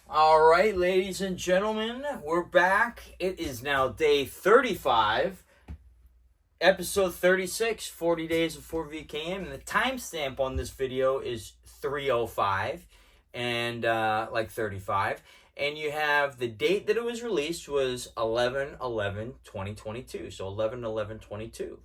All right, ladies and gentlemen, we're back. It is now day 35, episode 36, 40 days of 4VKM. And the timestamp on this video is 3:05 and like 35. And you have the date that it was released was 11/11/2022. So 11/11/22.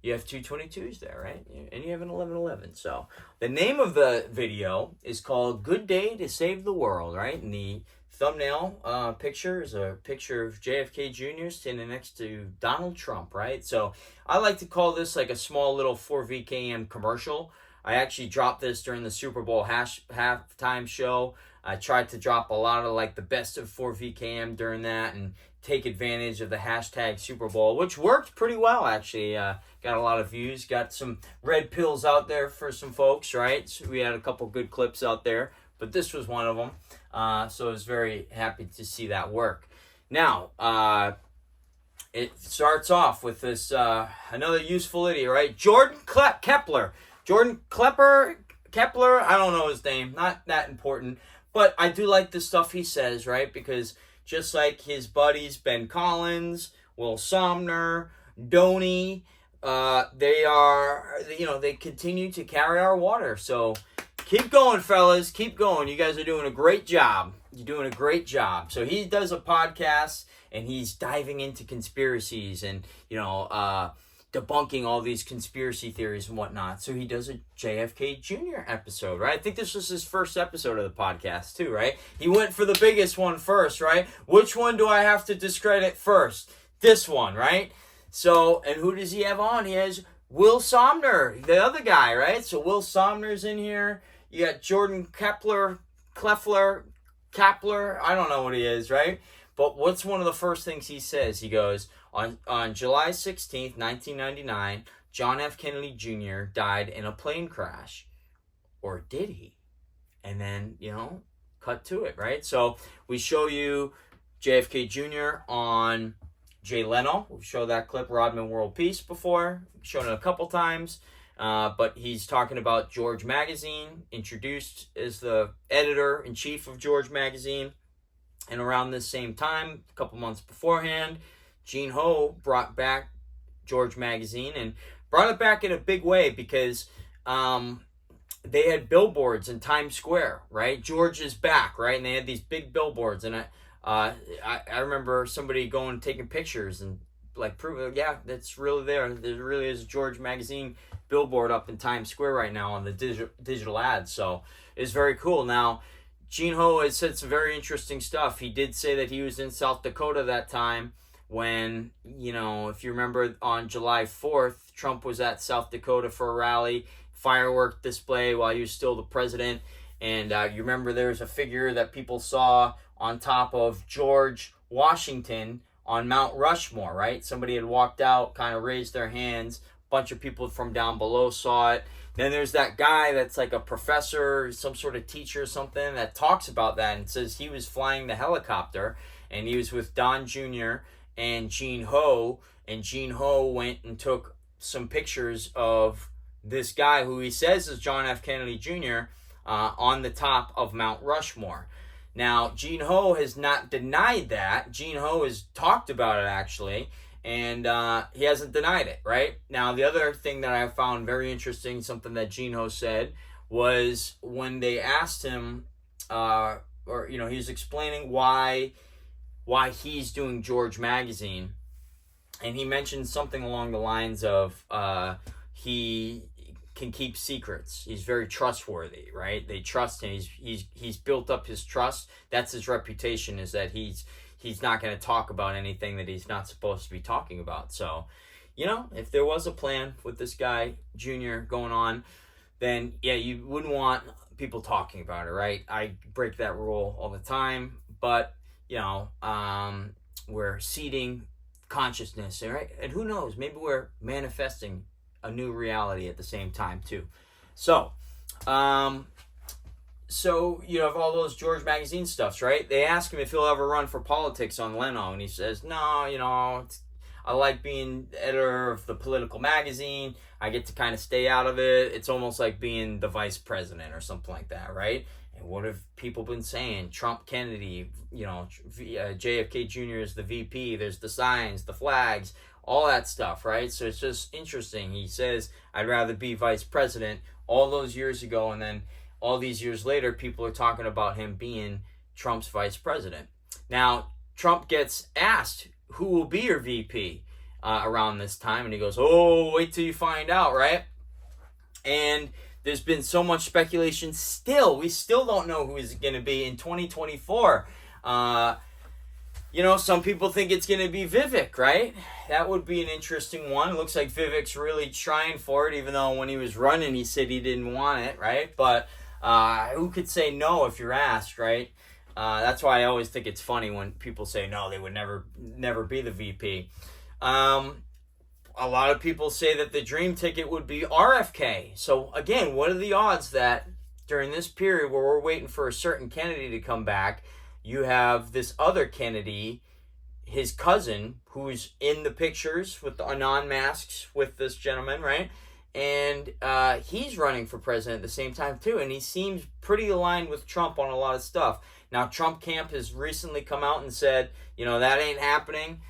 You have two 22s there, right? And you have an 11/11. So the name of the video is called Good Day to Save the World, right? And the thumbnail picture is a picture of JFK Jr. standing next to Donald Trump, right? So I like to call this like a small little 4VKM commercial. I actually dropped this during the Super Bowl halftime show. I tried to drop a lot of like the best of 4VKM during that and take advantage of the hashtag Super Bowl, which worked pretty well actually. Got a lot of views, got some red pills out there for some folks, right? So we had a couple good clips out there, but this was one of them. So I was very happy to see that work. Now, it starts off with this another useful idiot, right? Jordan Kepler. Jordan Kepler, I don't know his name, not that important. But I do like the stuff he says, right? Because just like his buddies Ben Collins, Will Somner, Doney, they continue to carry our water. So keep going, fellas. Keep going. You guys are doing a great job. You're doing a great job. So he does a podcast, and he's diving into conspiracies and, debunking all these conspiracy theories and whatnot. So he does a JFK Jr. episode, right? I think this was his first episode of the podcast too, right? He went for the biggest one first, right? Which one do I have to discredit first? This one, right? So, and who does he have on? He has Will Somner, the other guy, right? So Will Somner's in here. You got Jordan Kepler, I don't know what he is, right? But what's one of the first things he says? He goes, on July 16th, 1999, John F. Kennedy Jr. died in a plane crash. Or did he? And then, cut to it, right? So we show you JFK Jr. on Jay Leno. We've shown that clip, Rodman World Peace, before. We've shown it a couple times. But he's talking about George Magazine, introduced as the editor-in-chief of George Magazine. And around this same time, a couple months beforehand, Gene Ho brought back George Magazine and brought it back in a big way because they had billboards in Times Square, right? George is back, right? And they had these big billboards. And I remember somebody going taking pictures and like proving, yeah, that's really there. There really is a George Magazine billboard up in Times Square right now on the digital ads. So it's very cool. Now, Gene Ho has said some very interesting stuff. He did say that he was in South Dakota that time when, if you remember on July 4th, Trump was at South Dakota for a rally, firework display while he was still the president. And you remember there was a figure that people saw on top of George Washington on Mount Rushmore, right? Somebody had walked out, kind of raised their hands. A bunch of people from down below saw it. Then there's that guy that's like a professor, some sort of teacher or something that talks about that and says he was flying the helicopter and he was with Don Jr. and Gene Ho, and Gene Ho went and took some pictures of this guy who he says is John F. Kennedy Jr. On the top of Mount Rushmore. Now, Gene Ho has not denied that. Gene Ho has talked about it actually, and he hasn't denied it, right? Now, the other thing that I found very interesting, something that Gene Ho said, was when they asked him, he was explaining why he's doing George Magazine, and he mentioned something along the lines of he can keep secrets. He's very trustworthy, right? They trust him. He's built up his trust. That's his reputation, is that he's not going to talk about anything that he's not supposed to be talking about. So, if there was a plan with this guy, Junior, going on, then, yeah, you wouldn't want people talking about it, right? I break that rule all the time, but, we're seeding consciousness, right? And who knows, maybe we're manifesting a new reality at the same time, too. So you have all those George Magazine stuffs, right? They ask him if he'll ever run for politics on Leno, and he says, no, I like being editor of the political magazine. I get to kind of stay out of it. It's almost like being the vice president or something like that, right? And what have people been saying? Trump, Kennedy, JFK Jr. is the VP. There's the signs, the flags, all that stuff, right? So it's just interesting. He says, I'd rather be vice president all those years ago, and then all these years later, people are talking about him being Trump's vice president. Now, Trump gets asked, who will be your VP around this time? And he goes, oh, wait till you find out, right? And there's been so much speculation still. We still don't know who is going to be in 2024. Some people think it's going to be Vivek, right? That would be an interesting one. It looks like Vivek's really trying for it, even though when he was running, he said he didn't want it, right? But who could say no if you're asked, right? That's why I always think it's funny when people say no, they would never be the VP. A lot of people say that the dream ticket would be RFK. So again, what are the odds that during this period where we're waiting for a certain Kennedy to come back, you have this other Kennedy, his cousin, who's in the pictures with the Anon masks with this gentleman, right? And he's running for president at the same time too, and he seems pretty aligned with Trump on a lot of stuff. Now, Trump camp has recently come out and said, that ain't happening.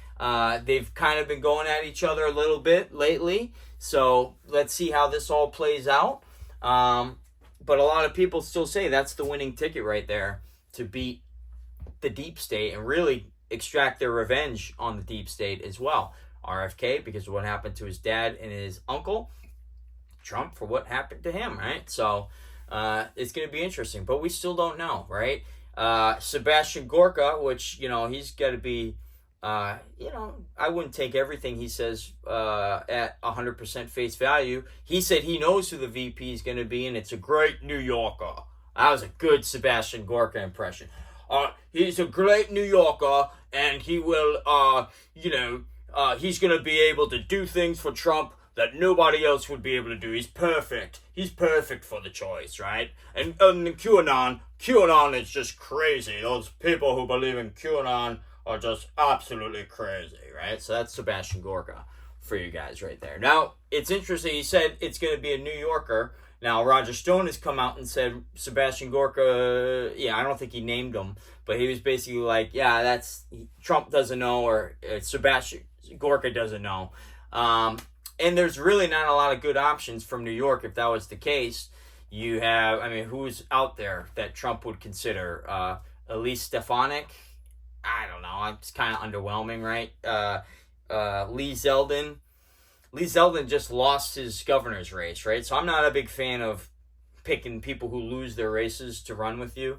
They've kind of been going at each other a little bit lately, so let's see how this all plays out. But a lot of people still say that's the winning ticket right there to beat the deep state and really extract their revenge on the deep state as well. RFK, because of what happened to his dad and his uncle. Trump, for what happened to him, right? So it's going to be interesting, but we still don't know, right? Sebastian Gorka, which, he's got to be, I wouldn't take everything he says at 100% face value. He said he knows who the VP is going to be, and it's a great New Yorker. That was a good Sebastian Gorka impression. He's a great New Yorker, and he will, he's going to be able to do things for Trump that nobody else would be able to do. He's perfect. He's perfect for the choice, right? And QAnon is just crazy. Those people who believe in QAnon are just absolutely crazy, right? So that's Sebastian Gorka for you guys right there. Now, it's interesting. He said it's going to be a New Yorker. Now, Roger Stone has come out and said Sebastian Gorka, I don't think he named him, but he was basically like, Trump doesn't know, or Sebastian Gorka doesn't know. And there's really not a lot of good options from New York if that was the case. You have, who's out there that Trump would consider? Elise Stefanik? I don't know. It's kind of underwhelming, right? Lee Zeldin. Lee Zeldin just lost his governor's race, right? So I'm not a big fan of picking people who lose their races to run with you.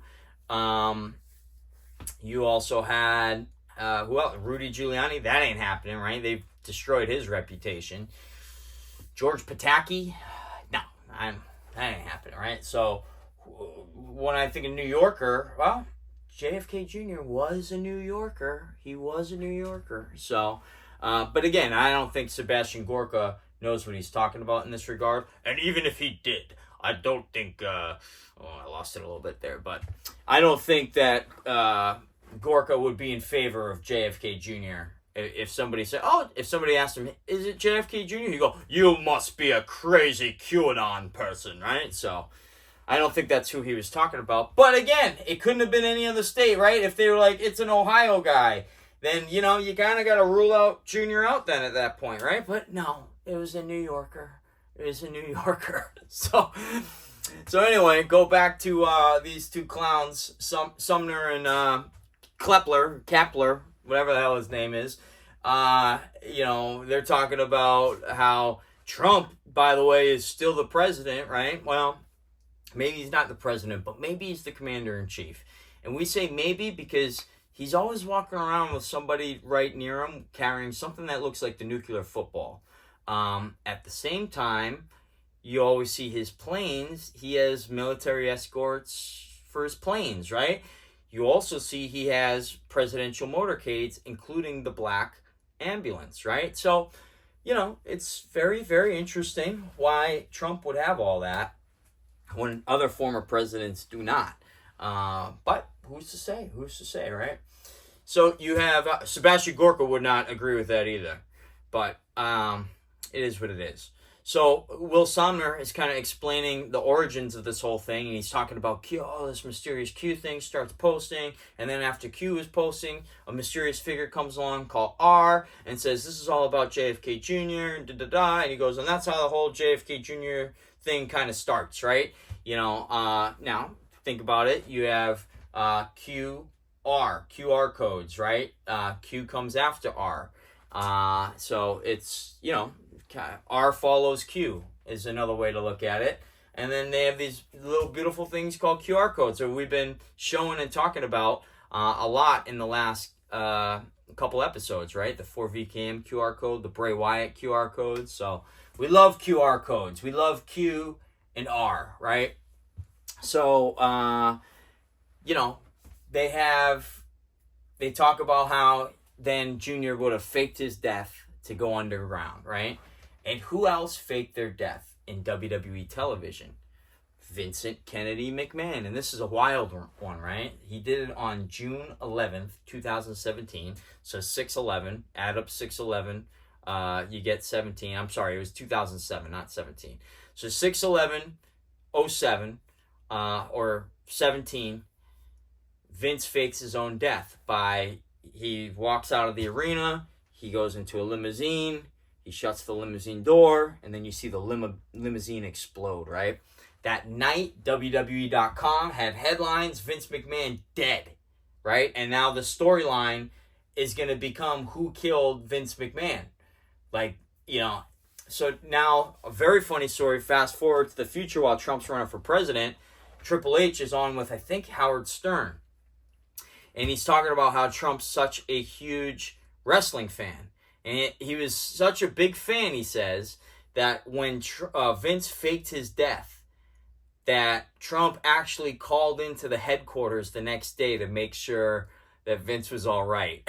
You also had, who else? Rudy Giuliani. That ain't happening, right? They've destroyed his reputation. George Pataki, no, that ain't happening, right? So when I think of New Yorker, well, JFK Jr. was a New Yorker. He was a New Yorker. So, but again, I don't think Sebastian Gorka knows what he's talking about in this regard. And even if he did, I don't think, I lost it a little bit there, but I don't think that Gorka would be in favor of JFK Jr. If somebody said, if somebody asked him, is it JFK Jr.? You go, you must be a crazy QAnon person, right? So I don't think that's who he was talking about. But again, it couldn't have been any other state, right? If they were like, it's an Ohio guy, then, you kind of got to rule out Jr. out then at that point, right? But no, it was a New Yorker. It was a New Yorker. So anyway, go back to these two clowns, Sumner and Kepler, whatever the hell his name is. They're talking about how Trump, by the way, is still the president, right? Well, maybe he's not the president, but maybe he's the commander-in-chief. And we say maybe because he's always walking around with somebody right near him carrying something that looks like the nuclear football. At the same time, you always see his planes. He has military escorts for his planes, right? You also see he has presidential motorcades, including the black ambulance, right? So, it's very, very interesting why Trump would have all that when other former presidents do not. But who's to say? Who's to say, right? So you have Sebastian Gorka would not agree with that either. But it is what it is. So Will Somner is kind of explaining the origins of this whole thing, and he's talking about Q. Oh, this mysterious Q thing starts posting, and then after Q is posting, a mysterious figure comes along called R and says this is all about JFK Jr. And he goes, and that's how the whole JFK Jr. thing kind of starts, right? Now think about it. You have QR codes, right? Q comes after R. So it's, R follows Q is another way to look at it. And then they have these little beautiful things called QR codes that we've been showing and talking about a lot in the last couple episodes, right? The 4VKM QR code, the Bray Wyatt QR codes. So we love QR codes. We love Q and R, right? So, they talk about how then Junior would have faked his death to go underground, right? And who else faked their death in WWE television? Vincent Kennedy McMahon. And this is a wild one, right? He did it on June 11th, 2017. So 6/11, add up 6/11, you get 17. I'm sorry, it was 2007, not 17. So 6/11/07, or 17, Vince fakes his own death he walks out of the arena, he goes into a limousine, he shuts the limousine door, and then you see the limousine explode, right? That night, WWE.com had headlines, Vince McMahon dead, right? And now the storyline is going to become who killed Vince McMahon. So now, a very funny story, fast forward to the future while Trump's running for president, Triple H is on with, I think, Howard Stern. And he's talking about how Trump's such a huge wrestling fan. And he was such a big fan, he says, that when Vince faked his death, that Trump actually called into the headquarters the next day to make sure that Vince was all right.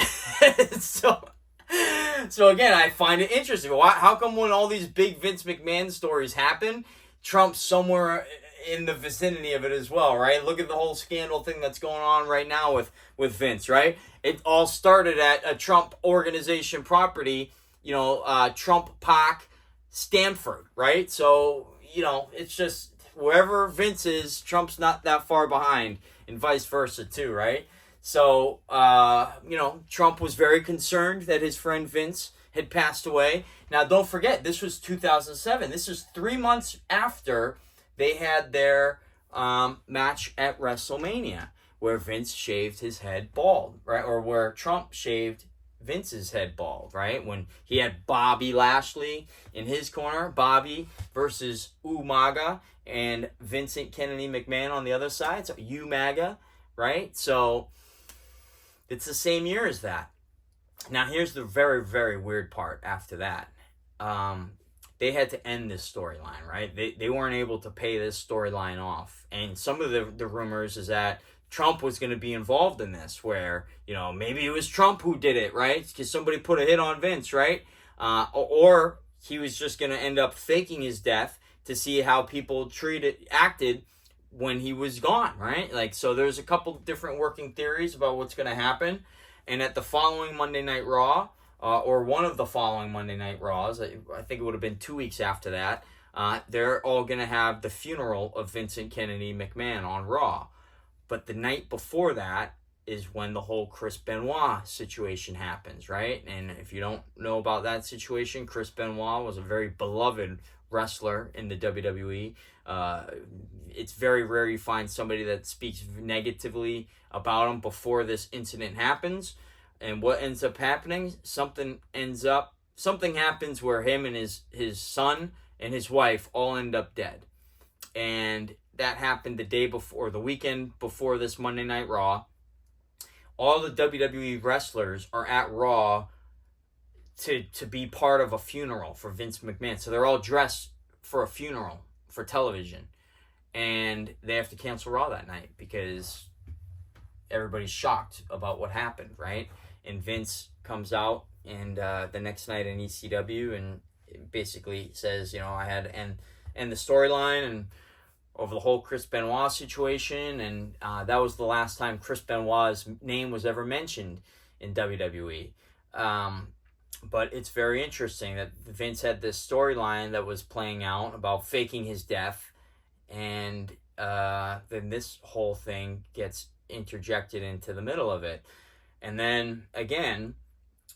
So again, I find it interesting. How come when all these big Vince McMahon stories happen, Trump's somewhere in the vicinity of it as well, right? Look at the whole scandal thing that's going on right now with Vince, right? It all started at a Trump organization property, Trump Pac Stanford, right? So, it's just wherever Vince is, Trump's not that far behind, and vice versa too, right? So, Trump was very concerned that his friend Vince had passed away. Now, don't forget, this was 2007. This was 3 months after they had their match at WrestleMania, where Vince shaved his head bald, right? Or where Trump shaved Vince's head bald, right? When he had Bobby Lashley in his corner, Bobby versus Umaga, and Vincent Kennedy McMahon on the other side, so Umaga, right? So it's the same year as that. Now, here's the very, very weird part after that. They had to end this storyline, right? They weren't able to pay this storyline off. And some of the rumors is that Trump was going to be involved in this, where, maybe it was Trump who did it, right? Because somebody put a hit on Vince, right? Or he was just going to end up faking his death to see how people acted when he was gone, right? So there's a couple different working theories about what's going to happen. And at the following Monday Night Raw, or one of the following Monday Night Raws, I think it would have been 2 weeks after that, they're all going to have the funeral of Vincent Kennedy McMahon on Raw. But the night before that is when the whole Chris Benoit situation happens, right? And if you don't know about that situation, Chris Benoit was a very beloved wrestler in the WWE. It's very rare you find somebody that speaks negatively about him before this incident happens. And what ends up happening, something happens where him and his son and his wife all end up dead. And that happened the day before, the weekend before this Monday Night Raw. All the WWE wrestlers are at Raw to be part of a funeral for Vince McMahon. So they're all dressed for a funeral for television. And they have to cancel Raw that night because everybody's shocked about what happened, right? And Vince comes out and the next night in ECW and basically says, I had to end the storyline and over the whole Chris Benoit situation. And that was the last time Chris Benoit's name was ever mentioned in WWE. But it's very interesting that Vince had this storyline that was playing out about faking his death, and then this whole thing gets interjected into the middle of it. And then again,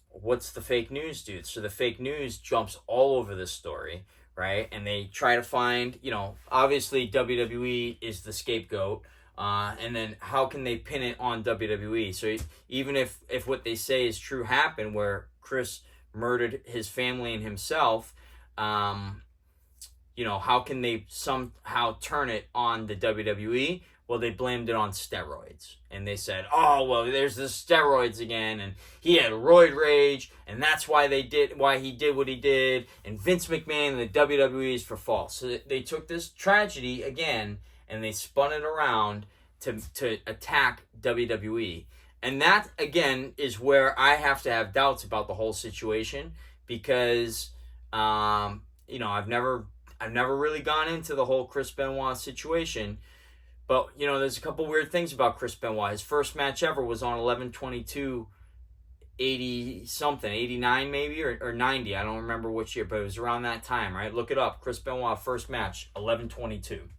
what's the fake news do? So the fake news jumps all over this story, right? And they try to find, obviously WWE is the scapegoat. And then how can they pin it on WWE? So even if what they say is true happened, where Chris murdered his family and himself, how can they somehow turn it on the WWE? Well, they blamed it on steroids. And they said, oh, well, there's the steroids again, and he had roid rage, and that's why he did what he did, and Vince McMahon and the WWE is for fault. So they took this tragedy again, and they spun it around to attack WWE. And that, again, is where I have to have doubts about the whole situation, because, I've never really gone into the whole Chris Benoit situation. But, there's a couple weird things about Chris Benoit. His first match ever was on 11/22/80-something, 89 maybe, or 90. I don't remember which year, but it was around that time, right? Look it up. Chris Benoit, first match, 11/22.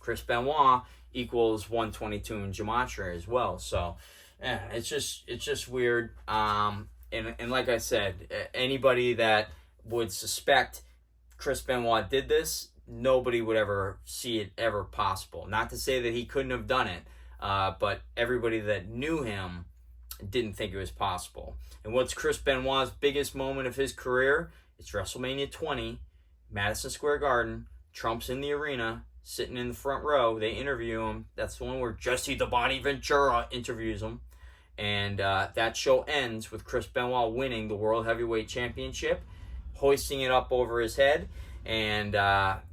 Chris Benoit equals 122 in Gematria as well. So, it's just weird. And like I said, anybody that would suspect Chris Benoit did this, nobody would ever see it ever possible. Not to say that he couldn't have done it, but everybody that knew him didn't think it was possible. And what's Chris Benoit's biggest moment of his career? It's WrestleMania 20, Madison Square Garden. Trump's in the arena, sitting in the front row. They interview him. That's the one where Jesse the Body Ventura interviews him. And that show ends with Chris Benoit winning the World Heavyweight Championship, hoisting it up over his head. And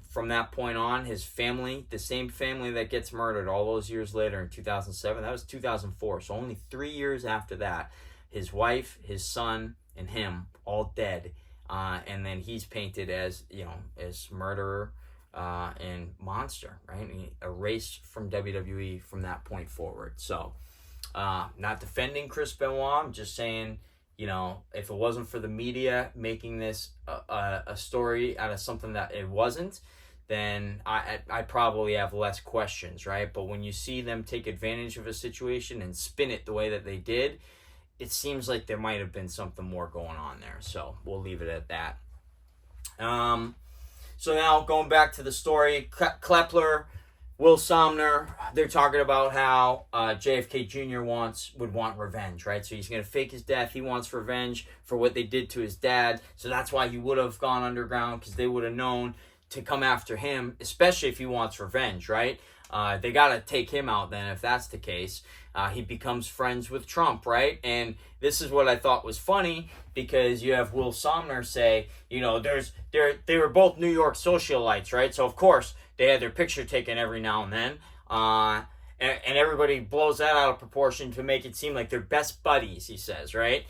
from that point on, his family, the same family that gets murdered all those years later in 2007, that was 2004. So only 3 years after that, his wife, his son, and him all dead. And then he's painted as, as murderer and monster, right? And he erased from WWE from that point forward. So, not defending Chris Benoit, I'm just saying, if it wasn't for the media making this a story out of something that it wasn't, then I probably have less questions, right? But when you see them take advantage of a situation and spin it the way that they did, it seems like there might have been something more going on there. So we'll leave it at that. So now going back to the story, Kepler, Will Somner, they're talking about how JFK Jr. would want revenge, right? So he's going to fake his death. He wants revenge for what they did to his dad. So that's why he would have gone underground, because they would have known to come after him, especially if he wants revenge, right? They got to take him out then if that's the case. He becomes friends with Trump, right? And this is what I thought was funny, because you have Will Somner say, they were both New York socialites, right? So, of course, they had their picture taken every now and then. And everybody blows that out of proportion to make it seem like they're best buddies, he says, right?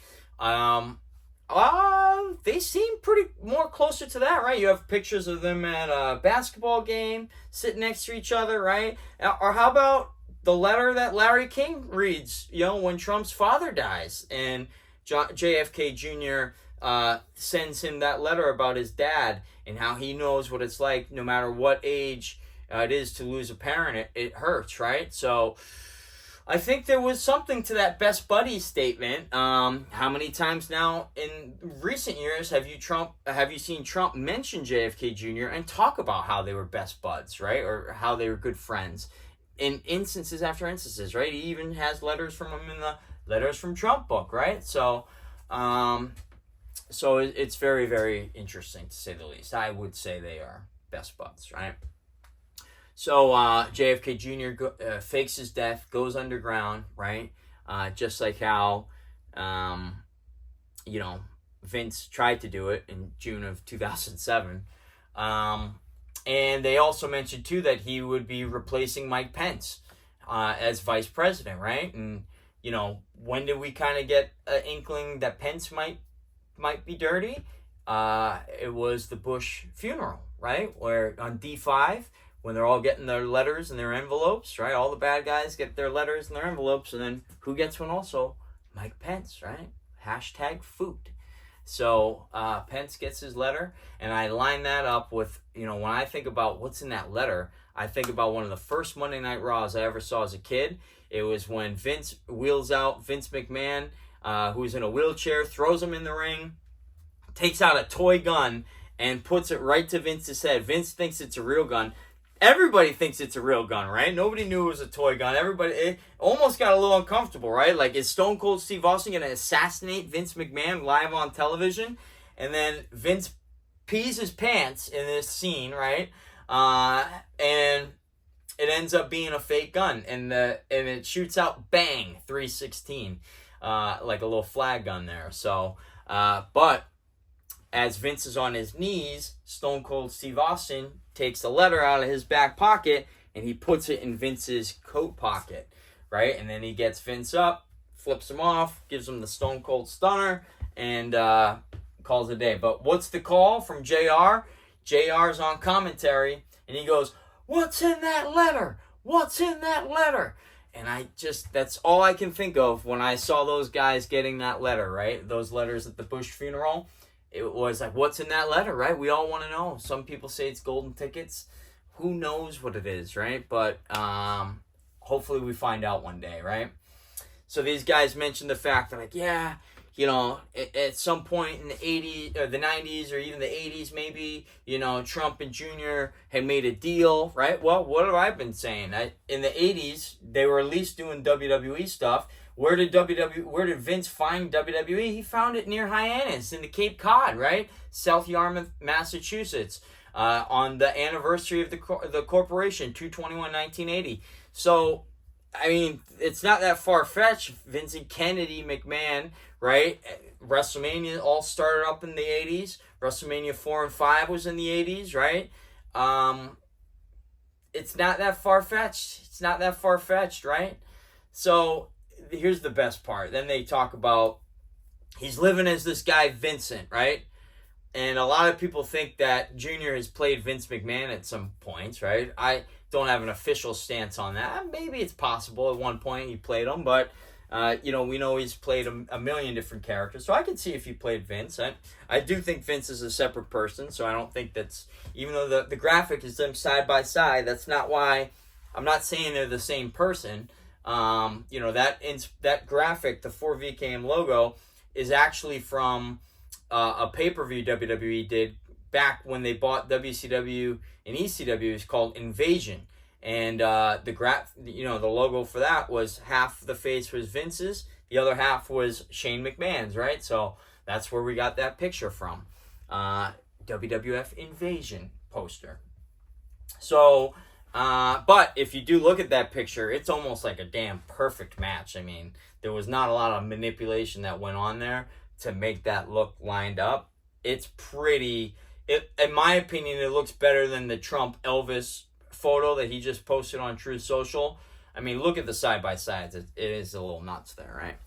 They seem pretty more closer to that, right? You have pictures of them at a basketball game, sitting next to each other, right? Or how about the letter that Larry King reads, when Trump's father dies, and JFK Jr. Sends him that letter about his dad and how he knows what it's like, no matter what age it is, to lose a parent. It hurts, right? So I think there was something to that best buddy statement. How many times now in recent years have you seen Trump mention JFK Jr. and talk about how they were best buds, right? Or how they were good friends in instances after instances, right? He even has letters from him in the Letters from Trump book, right? So it's very, very interesting, to say the least. I would say they are best buds, right? So JFK Jr. Fakes his death, goes underground, right? Just like how, Vince tried to do it in June of 2007. And they also mentioned, too, that he would be replacing Mike Pence as vice president, right? And, when did we kind of get an inkling that Pence might be dirty? It was the Bush funeral, right? Where on D5, when they're all getting their letters and their envelopes, right? All the bad guys get their letters and their envelopes, and then who gets one also? Mike Pence, right? #food. So Pence gets his letter, and I line that up with, when I think about what's in that letter, I think about one of the first Monday Night Raws I ever saw as a kid. It was when Vince wheels out Vince McMahon, who's in a wheelchair, throws him in the ring, takes out a toy gun, and puts it right to Vince's head. Vince thinks it's a real gun. Everybody thinks it's a real gun, right? Nobody knew it was a toy gun. It almost got a little uncomfortable, right? Like, is Stone Cold Steve Austin going to assassinate Vince McMahon live on television? And then Vince pees his pants in this scene, right? And it ends up being a fake gun. And it shoots out, bang, 316. Like a little flag gun there. So, but as Vince is on his knees, Stone Cold Steve Austin takes the letter out of his back pocket and he puts it in Vince's coat pocket, right? And then he gets Vince up, flips him off, gives him the Stone Cold Stunner, and calls it a day. But what's the call from JR? JR's on commentary, and he goes, "What's in that letter? What's in that letter?" And that's all I can think of when I saw those guys getting that letter, right? Those letters at the Bush funeral. It was like, what's in that letter, right? We all want to know. Some people say it's golden tickets. Who knows what it is, right? But hopefully we find out one day, right? So these guys mentioned the fact that, like, yeah, at some point in the 80s or the 90s or even the 80s maybe, Trump and Jr. had made a deal, right? Well, what have I been saying? In the 80s, they were at least doing WWE stuff. Where did Vince find WWE? He found it near Hyannis in the Cape Cod, right? South Yarmouth, Massachusetts, on the anniversary of the corporation, 2/21/1980. So, I mean, it's not that far-fetched. Vincent Kennedy McMahon, right? WrestleMania all started up in the 80s. WrestleMania 4 and 5 was in the 80s, right? It's not that far-fetched. Right? So, here's the best part. Then they talk about he's living as this guy Vincent, right? And a lot of people think that Junior has played Vince McMahon at some points, right? I don't have an official stance on that. Maybe it's possible at one point he played him, but we know he's played a million different characters. So I can see if he played Vince. I do think Vince is a separate person, so I don't think that's, even though the graphic is them side by side, that's not why, I'm not saying they're the same person. That graphic, the 4VKM logo, is actually from a pay-per-view WWE did back when they bought WCW and ECW. It's called Invasion, and the logo for that was half the face was Vince's, the other half was Shane McMahon's, right? So that's where we got that picture from, WWF Invasion poster. So. But if you do look at that picture, it's almost like a damn perfect match. I mean, there was not a lot of manipulation that went on there to make that look lined up. It's pretty, in my opinion, it looks better than the Trump Elvis photo that he just posted on Truth Social. I mean, look at the side-by-sides. It is a little nuts there, right?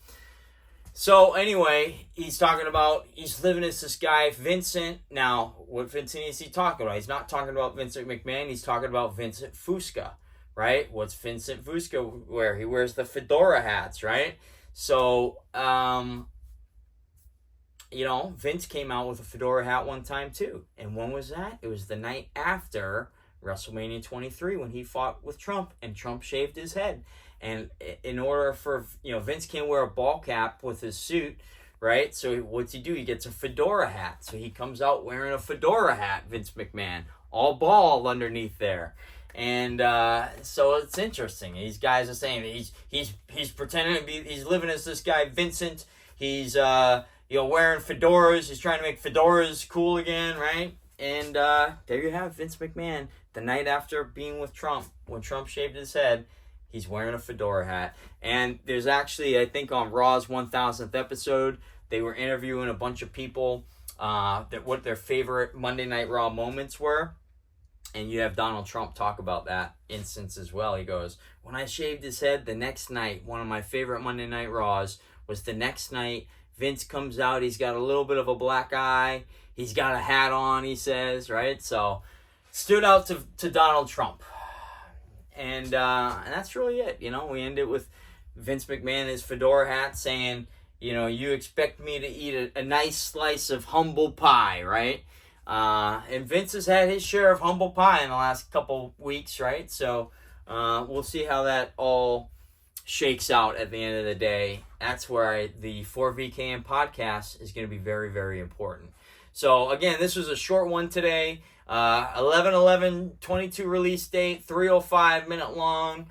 So anyway, he's talking about he's living as this guy, Vincent. Now, what Vincent is he talking about? He's not talking about Vincent McMahon. He's talking about Vincent Fusca, right? What's Vincent Fusca wear? He wears the fedora hats, right? So, Vince came out with a fedora hat one time too. And when was that? It was the night after WrestleMania 23 when he fought with Trump and Trump shaved his head. And in order for, Vince can't wear a ball cap with his suit, right? So what's he do? He gets a fedora hat. So he comes out wearing a fedora hat, Vince McMahon, all bald underneath there. And so it's interesting. These guys are saying that he's pretending to be, he's living as this guy, Vincent. He's, wearing fedoras. He's trying to make fedoras cool again, right? And there you have Vince McMahon, the night after being with Trump, when Trump shaved his head. He's wearing a fedora hat. And there's actually, I think on Raw's 1000th episode, they were interviewing a bunch of people that what their favorite Monday Night Raw moments were. And you have Donald Trump talk about that instance as well. He goes, when I shaved his head the next night, one of my favorite Monday Night Raws was the next night. Vince comes out. He's got a little bit of a black eye. He's got a hat on, he says, right? So, stood out to Donald Trump. And that's really it. We end it with Vince McMahon, his fedora hat, saying, you expect me to eat a nice slice of humble pie, right? And Vince has had his share of humble pie in the last couple weeks, right? So we'll see how that all shakes out at the end of the day. That's where the 4VKM podcast is going to be very, very important. So again, this was a short one today. 11/11/22 release date, 3:05 minute long.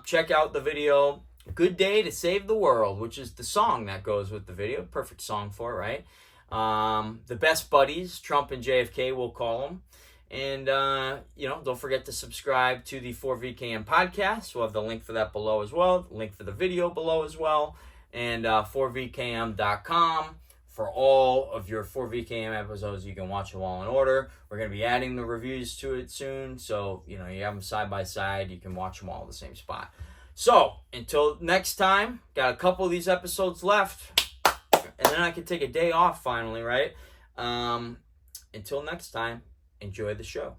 Check out the video. Good Day to Save the World, which is the song that goes with the video. Perfect song for it, right? The best buddies, Trump and JFK, we'll call them. And, don't forget to subscribe to the 4VKM podcast. We'll have the link for that below as well. Link for the video below as well. And 4VKM.com for all of your 4VKM episodes. You can watch them all in order. We're going to be adding the reviews to it soon. So, you have them side by side. You can watch them all at the same spot. So, until next time, got a couple of these episodes left. And then I can take a day off finally, right? Until next time, enjoy the show.